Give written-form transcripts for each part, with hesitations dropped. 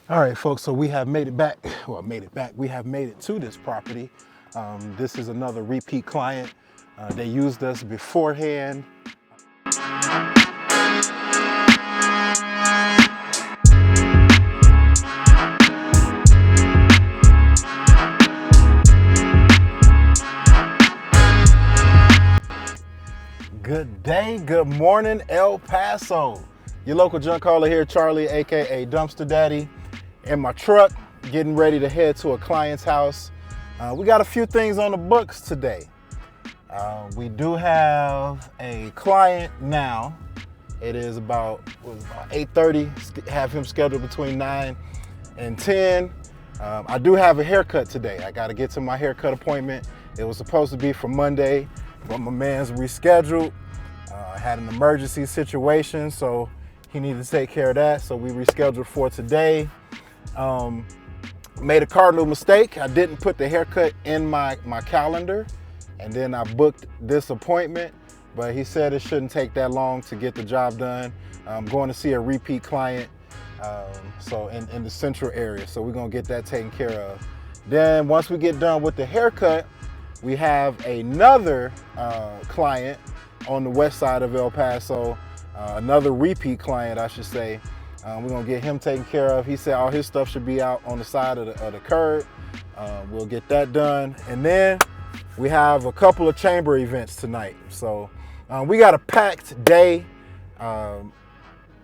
All right, folks, so we have made it back. We have made it to this property. This is another repeat client. They used us beforehand. Good day, good morning, El Paso. Your local junk hauler here, Charlie, AKA Dumpster Daddy, in my truck, getting ready to head to a client's house. We got a few things on the books today. We do have a client now. It is about 8:30, have him scheduled between 9 and 10. I do have a haircut today. I gotta get to my haircut appointment. It was supposed to be for Monday, but my man's rescheduled. I had an emergency situation, so he needed to take care of that, so we rescheduled for today. Made a cardinal mistake. I didn't put the haircut in my calendar, and then I booked this appointment, but he said it shouldn't take that long to get the job done. I'm going to see a repeat client, so in the central area, so we're gonna get that taken care of. Then once we get done with the haircut, we have another client on the west side of El Paso, another repeat client, I should say. We're gonna get him taken care of. He said all his stuff should be out on the side of the curb. We'll get that done. And then we have a couple of chamber events tonight. So we got a packed day.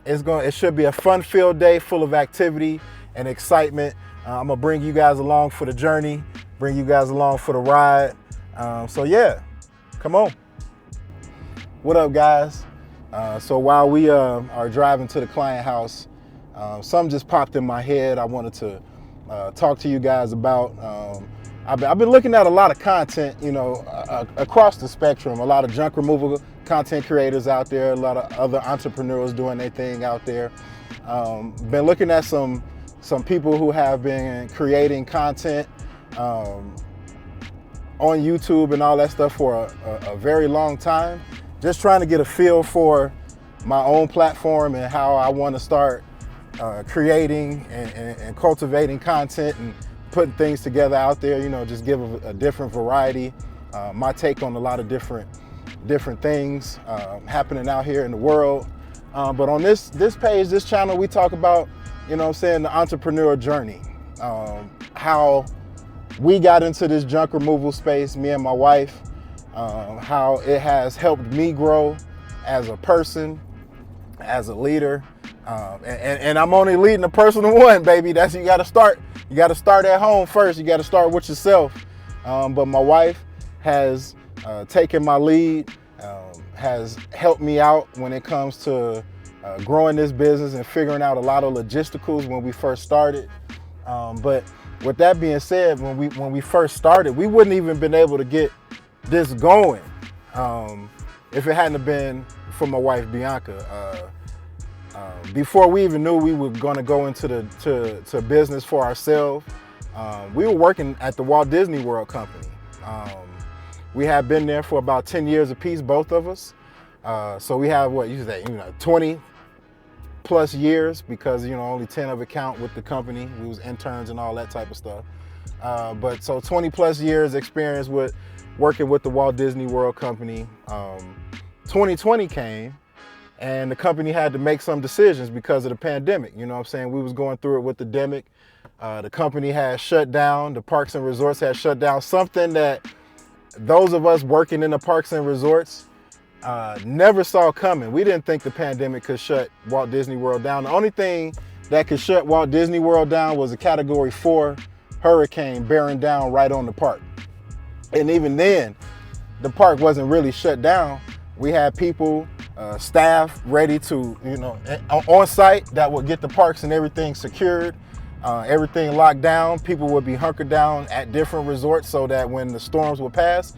It should be a fun-filled day full of activity and excitement. I'm gonna bring you guys along for the journey, bring you guys along for the ride. So yeah, come on. What up, guys? So while we are driving to the client house, something just popped in my head I wanted to talk to you guys about. I've been looking at a lot of content, across the spectrum, a lot of junk removal content creators out there, a lot of other entrepreneurs doing their thing out there. Been looking at some people who have been creating content on YouTube and all that stuff for a very long time. Just trying to get a feel for my own platform and how I want to start creating and cultivating content and putting things together out there, just give a different variety, my take on a lot of different things happening out here in the world. But on this page, this channel, we talk about, the entrepreneur journey, how we got into this junk removal space, me and my wife, how it has helped me grow as a person, as a leader, and I'm only leading a personal one, baby. That's you got to start. You got to start at home first. You got to start with yourself. But my wife has taken my lead, has helped me out when it comes to growing this business and figuring out a lot of logisticals when we first started. But with that being said, when we first started, we wouldn't even been able to get this going if it hadn't been for my wife Bianca. Before we even knew we were going to go into to business for ourselves, we were working at the Walt Disney World company. We had been there for about 10 years apiece, both of us. So we have 20 plus years, because only 10 of it count with the company. We was interns and all that type of stuff. But so 20 plus years experience with working with the Walt Disney World company. 2020 came, and the company had to make some decisions because of the pandemic. We was going through it with the demic. The company had shut down. The parks and resorts had shut down, something that those of us working in the parks and resorts never saw coming. We didn't think the pandemic could shut Walt Disney World down. The only thing that could shut Walt Disney World down was a Category 4 hurricane bearing down right on the park. And even then, the park wasn't really shut down. We had people, staff ready to, on site that would get the parks and everything secured, everything locked down. People would be hunkered down at different resorts so that when the storms would pass,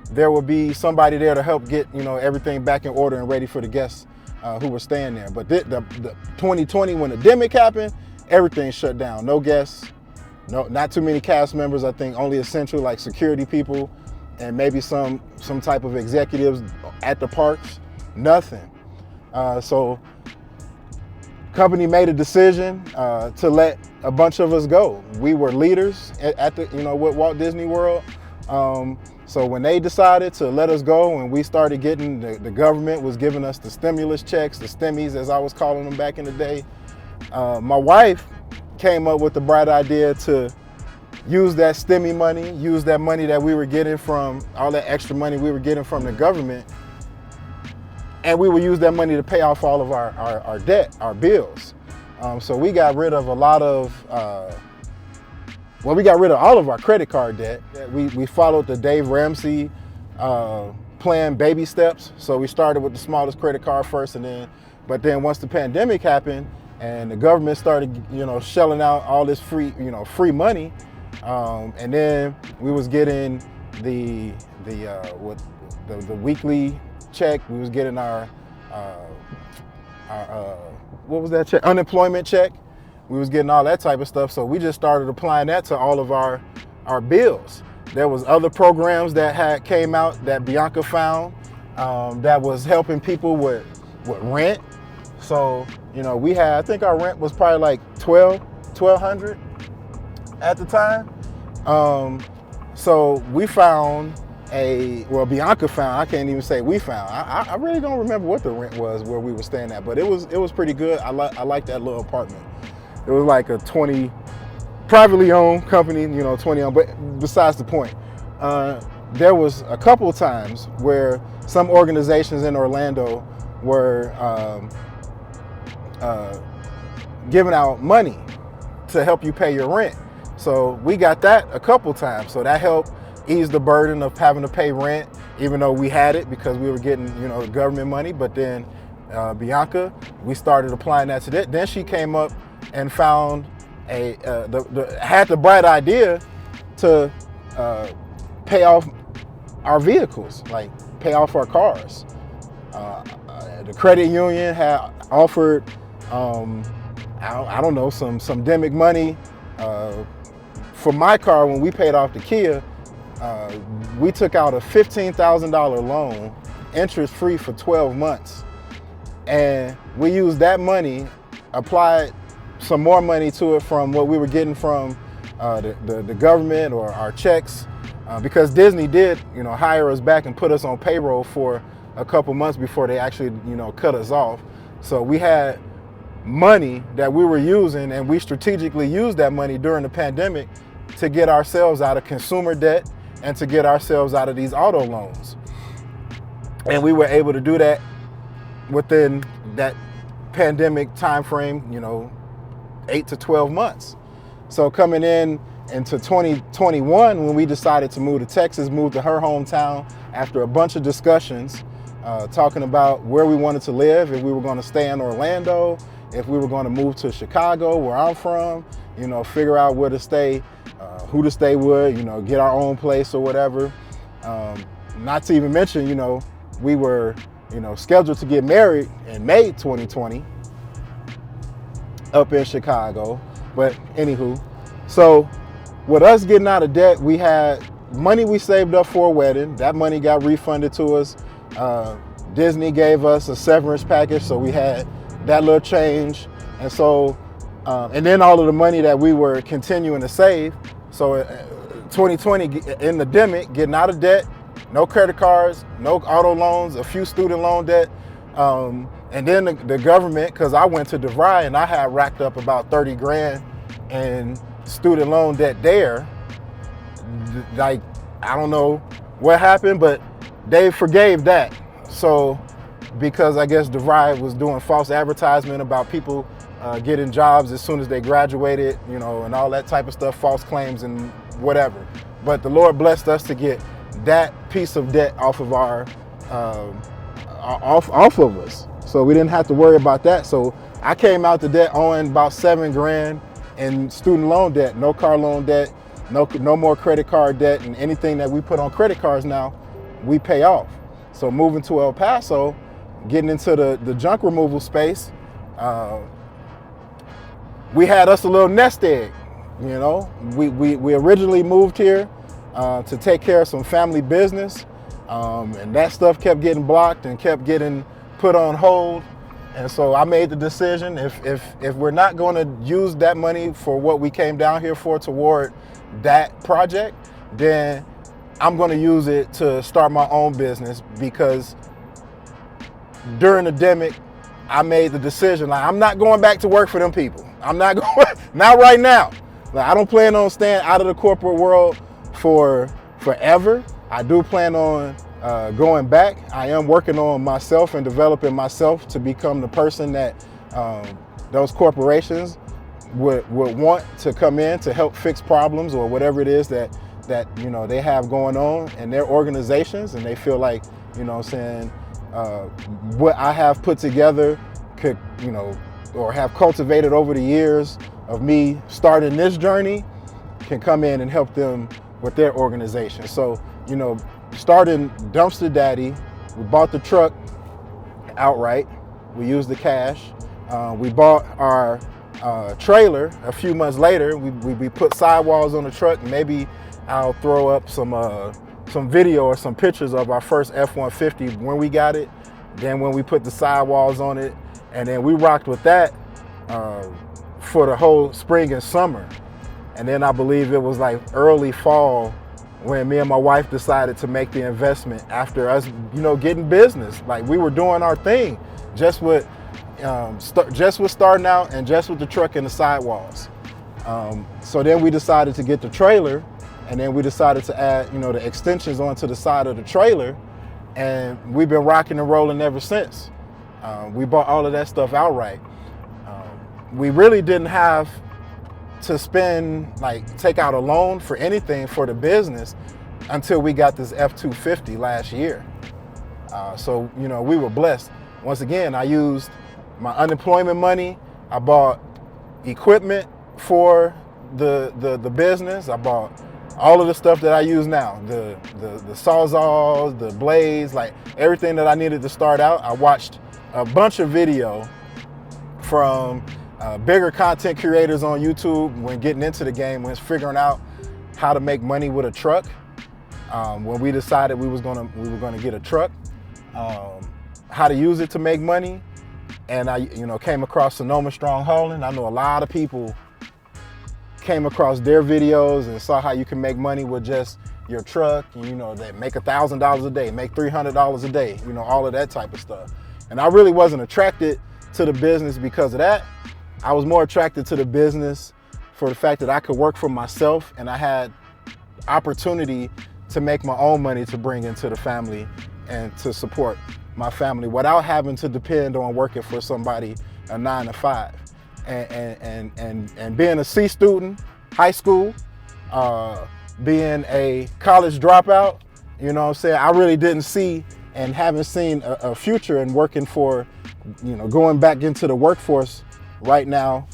there would be somebody there to help get, everything back in order and ready for the guests who were staying there. But the 2020, when the pandemic happened, everything shut down. No guests, not too many cast members. I think only essential, like security people and maybe some type of executives at the parks. Nothing. So company made a decision to let a bunch of us go. We were leaders at the, with Walt Disney World. So when they decided to let us go and we started getting, the government was giving us the stimulus checks, the stimmies as I was calling them back in the day, my wife came up with the bright idea to use that stimmy money, use that money that we were getting from, all that extra money we were getting from the government, and we would use that money to pay off all of our debt, our bills. So we got rid of a lot of, we got rid of all of our credit card debt. We followed the Dave Ramsey plan, baby steps. So we started with the smallest credit card first, but then once the pandemic happened and the government started, shelling out all this free money, and then we was getting the weekly check. We was getting our what was that check? Unemployment check. We was getting all that type of stuff. So we just started applying that to all of our bills. There was other programs that came out that Bianca found that was helping people with rent. So, we had, I think our rent was probably like $1,200 at the time. So we found Bianca found, I can't even say we found. I really don't remember what the rent was where we were staying at, but it was pretty good. I like that little apartment. It was like a privately owned company, 20 owned, but besides the point. There was a couple of times where some organizations in Orlando were giving out money to help you pay your rent. So we got that a couple times. So that helped ease the burden of having to pay rent, even though we had it because we were getting, government money. But then Bianca, we started applying that to that. Then she came up and found had the bright idea to pay off our vehicles, like pay off our cars. The credit union had offered, I don't know, some demic money for my car. When we paid off the Kia, we took out a $15,000 loan, interest-free for 12 months. And we used that money, applied some more money to it from what we were getting from the government or our checks, because Disney did, hire us back and put us on payroll for a couple months before they actually, cut us off. So we had money that we were using, and we strategically used that money during the pandemic to get ourselves out of consumer debt and to get ourselves out of these auto loans. And we were able to do that within that pandemic time frame, 8 to 12 months. So coming into 2021, when we decided to move to Texas, move to her hometown after a bunch of discussions, talking about where we wanted to live, if we were going to stay in Orlando, if we were going to move to Chicago, where I'm from, figure out where to stay, who to stay with, get our own place or whatever. Not to even mention, we were, scheduled to get married in May 2020 up in Chicago. But anywho, so with us getting out of debt, we had money we saved up for a wedding. That money got refunded to us. Disney gave us a severance package, so we had that little change. And so, and then all of the money that we were continuing to save. So 2020 in the demic, getting out of debt, no credit cards, no auto loans, a few student loan debt. And then the government, because I went to DeVry and I had racked up about 30 grand in student loan debt there. Like, I don't know what happened, but they forgave that. So, because I guess DeVry was doing false advertisement about people getting jobs as soon as they graduated, and all that type of stuff, false claims and whatever. But the Lord blessed us to get that piece of debt off of off of us. So we didn't have to worry about that. So I came out the debt owing about 7 grand in student loan debt, no car loan debt, no more credit card debt, and anything that we put on credit cards now, we pay off. So moving to El Paso, getting into the junk removal space, we had us a little nest egg. We originally moved here to take care of some family business, and that stuff kept getting blocked and kept getting put on hold. And so I made the decision, if we're not going to use that money for what we came down here for toward that project, then I'm going to use it to start my own business, because during the pandemic, I made the decision, like, I'm not going back to work for them people. I'm not going, not right now. Like, I don't plan on staying out of the corporate world for forever. I do plan on going back. I am working on myself and developing myself to become the person that those corporations would want to come in to help fix problems or whatever it is that you know they have going on in their organizations, and they feel like, you know what I'm saying, what I have put together could, you know, or have cultivated over the years of me starting this journey, can come in and help them with their organization. So, you know, starting Dumpster Daddy, we bought the truck outright. We used the cash. We bought our trailer a few months later. We put sidewalls on the truck. Maybe I'll throw up some video or some pictures of our first F-150 when we got it, then when we put the sidewalls on it, and then we rocked with that for the whole spring and summer. And then I believe it was like early fall when me and my wife decided to make the investment after us, you know, getting business. Like, we were doing our thing just with starting out and just with the truck and the sidewalls. So then we decided to get the trailer, and then we decided to add, you know, the extensions onto the side of the trailer, and we've been rocking and rolling ever since. We bought all of that stuff outright. We really didn't have to take out a loan for anything for the business until we got this F-250 last year. So, you know, we were blessed. Once again, I used my unemployment money. I bought equipment for the business. I bought all of the stuff that I use now, the sawzalls, the blades, like everything that I needed to start out. I watched a bunch of video from bigger content creators on YouTube when getting into the game, when figuring out how to make money with a truck. When we decided we were gonna get a truck, how to use it to make money, and I, you know, came across Sonoma Strong Hauling. I know a lot of people came across their videos and saw how you can make money with just your truck. And, you know, they make $1,000 a day, make $300 a day, you know, all of that type of stuff. And I really wasn't attracted to the business because of that. I was more attracted to the business for the fact that I could work for myself, and I had opportunity to make my own money to bring into the family and to support my family without having to depend on working for somebody a 9 to 5. And being a C student, high school, being a college dropout, you know what I'm saying, I really didn't see and haven't seen a future in working for, you know, going back into the workforce right now,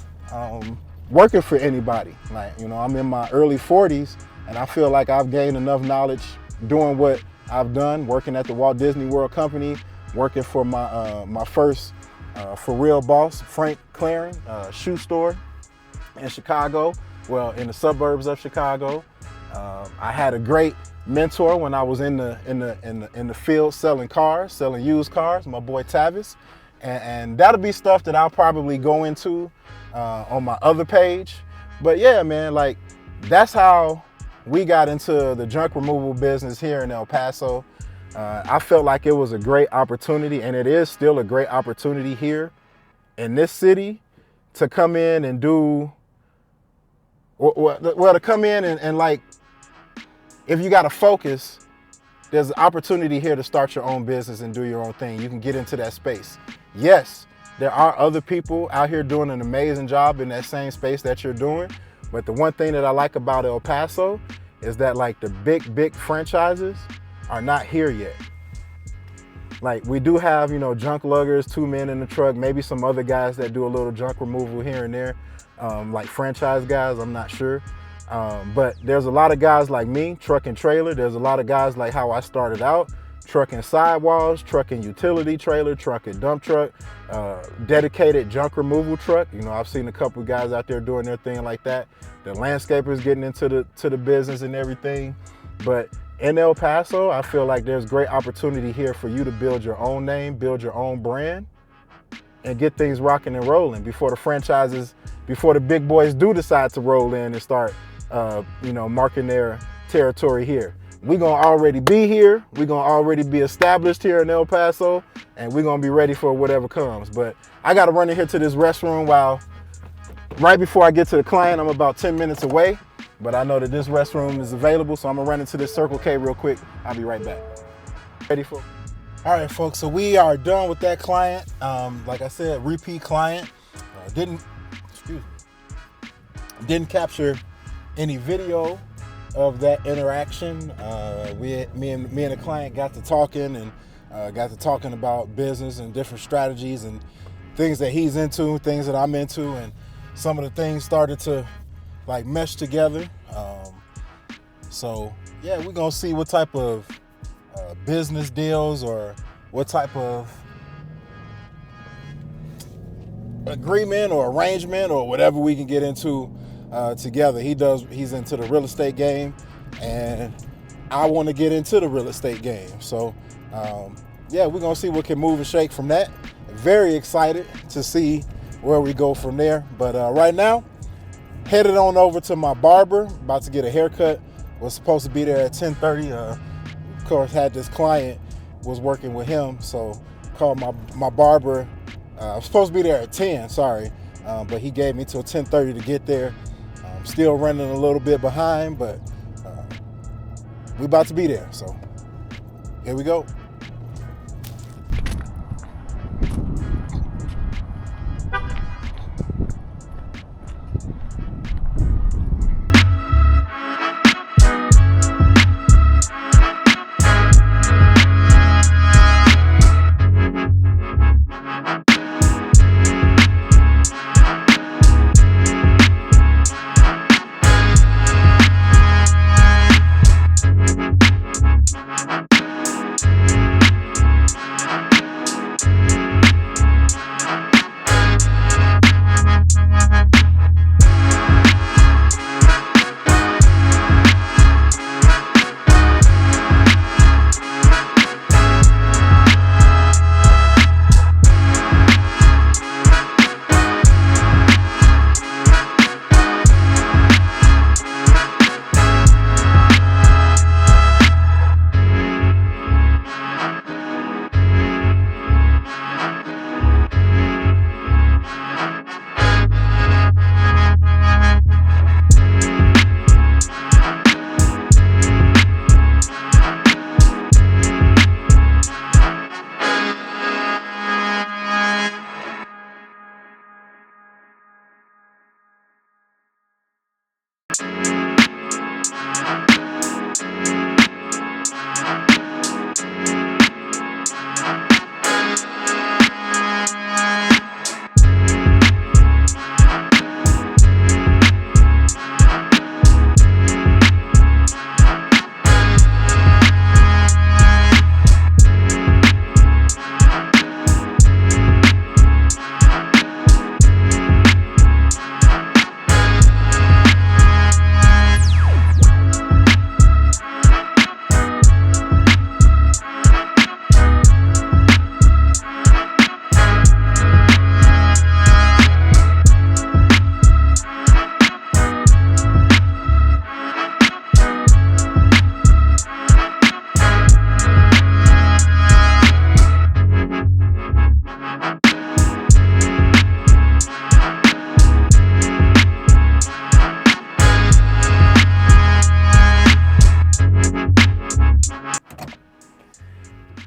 working for anybody. Like, you know, I'm in my early 40s, and I feel like I've gained enough knowledge doing what I've done, working at the Walt Disney World Company, working for my first for real boss, Frank Claren, shoe store in Chicago, well, in the suburbs of Chicago. I had a great mentor when I was in the field selling cars, selling used cars, my boy Tavis. And that'll be stuff that I'll probably go into on my other page. But yeah, man, like, that's how we got into the junk removal business here in El Paso. I felt like it was a great opportunity, and it is still a great opportunity here in this city to come in and do, well, to come in and like, if you got to focus, there's an opportunity here to start your own business and do your own thing. You can get into that space. Yes, there are other people out here doing an amazing job in that same space that you're doing. But the one thing that I like about El Paso is that, like, the big franchises are not here yet. Like, we do have, you know, junk luggers, 2 men in the truck, maybe some other guys that do a little junk removal here and there, like franchise guys, I'm not sure. But there's a lot of guys like me, truck and trailer. There's a lot of guys like how I started out, truck and sidewalls, truck and utility trailer, truck and dump truck, dedicated junk removal truck. You know, I've seen a couple of guys out there doing their thing like that. The landscapers getting into the business and everything. But in El Paso, I feel like there's great opportunity here for you to build your own name, build your own brand and get things rocking and rolling before the big boys do decide to roll in and start, marking their territory here. We're gonna already be here. We're gonna already be established here in El Paso, and we're gonna be ready for whatever comes. But I gotta run in here to this restroom right before I get to the client. I'm about 10 minutes away, but I know that this restroom is available, so I'm gonna run into this Circle K real quick. I'll be right back. Ready for? All right, folks, so we are done with that client. Like I said, repeat client. Didn't capture any video of that interaction. Me and the client got to talking about business and different strategies and things that he's into, things that I'm into, and some of the things started to like mesh together. So yeah, we're gonna see what type of business deals or what type of agreement or arrangement or whatever we can get into together. He's into the real estate game, and I want to get into the real estate game. So yeah, we're gonna see what can move and shake from that. Very excited to see where we go from there. But right now, headed on over to my barber, about to get a haircut. Was supposed to be there at 10:30. Of course, had this client, was working with him, so called my barber. I was supposed to be there at 10, sorry, but he gave me till 10:30 to get there. I'm still running a little bit behind, but we about to be there, so here we go.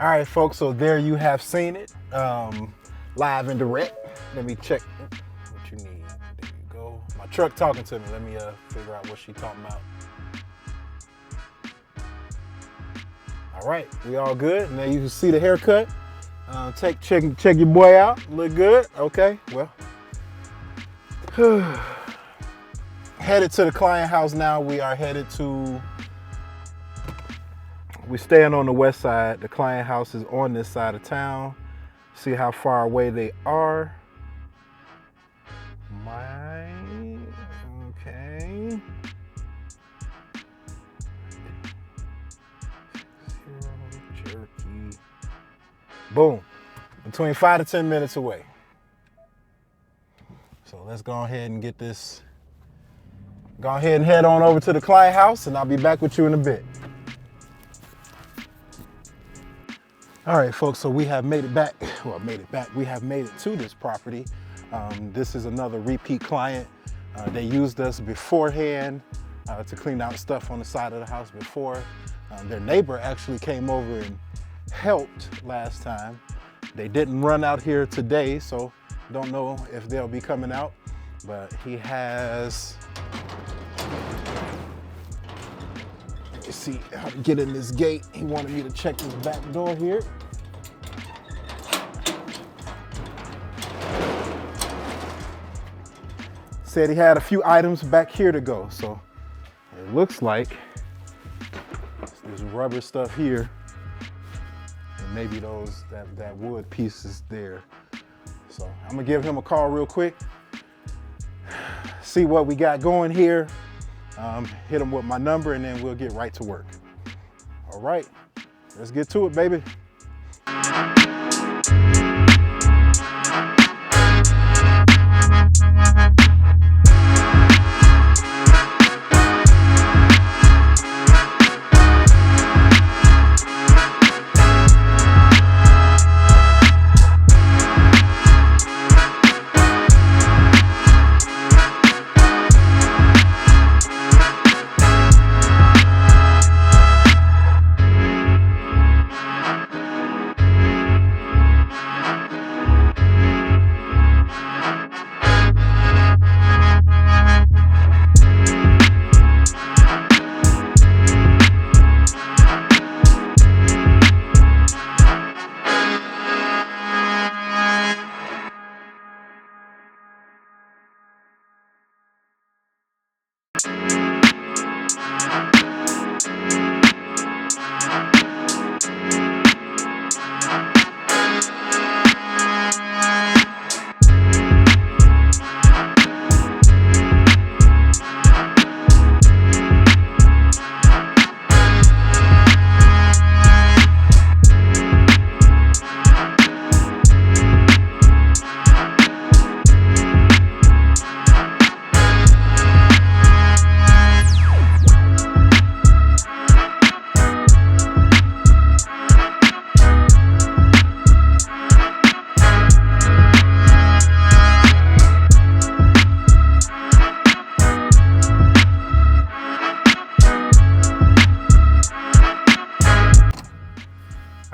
All right, folks, so there you have seen it, live and direct. Let me check what you need. There you go. My truck talking to me. Let me figure out what she talking about. All right, we all good. Now you can see the haircut. Check your boy out. Look good. Okay, well. Headed to the client house now. We are headed to, we're staying on the west side. The client house is on this side of town. See how far away they are. Okay. Cherokee. Boom. Between 5 to 10 minutes away. So let's go ahead and get this. Go ahead and head on over to the client house, and I'll be back with you in a bit. All right, folks, so we have made it back. Well, we have made it to this property. This is another repeat client. They used us beforehand to clean out stuff on the side of the house before. Their neighbor actually came over and helped last time. They didn't run out here today, so don't know if they'll be coming out, but he has, you see how to get in this gate. He wanted me to check this back door here. Said he had a few items back here to go, so it looks like there's rubber stuff here, and maybe those that wood piece is there. So I'm gonna give him a call real quick, see what we got going here, hit him with my number, and then we'll get right to work. All right, let's get to it, baby.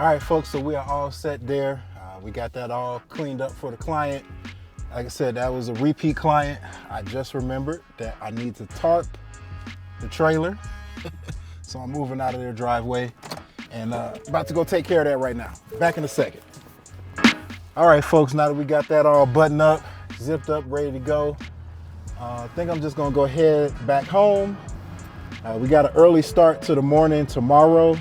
All right, folks, so we are all set there. We got that all cleaned up for the client. Like I said, that was a repeat client. I just remembered that I need to tarp the trailer. So I'm moving out of their driveway and about to go take care of that right now. Back in a second. All right, folks, now that we got that all buttoned up, zipped up, ready to go, I think I'm just gonna go ahead back home. We got an early start to the morning tomorrow.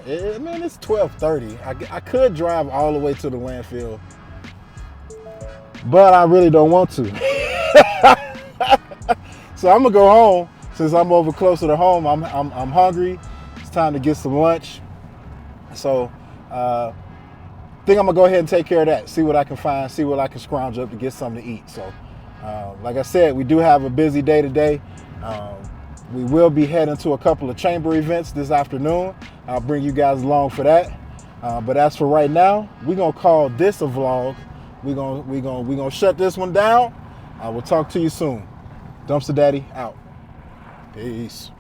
It's 12:30. I could drive all the way to the landfill, but I really don't want to. So I'm gonna go home since I'm over closer to home. I'm hungry. It's time to get some lunch. So I think I'm gonna go ahead and take care of that. See what I can find. See what I can scrounge up to get something to eat. So like I said, we do have a busy day today. We will be heading to a couple of chamber events this afternoon. I'll bring you guys along for that. But as for right now, we're gonna call this a vlog. We're gonna shut this one down. I will talk to you soon. Dumpster Daddy out. Peace.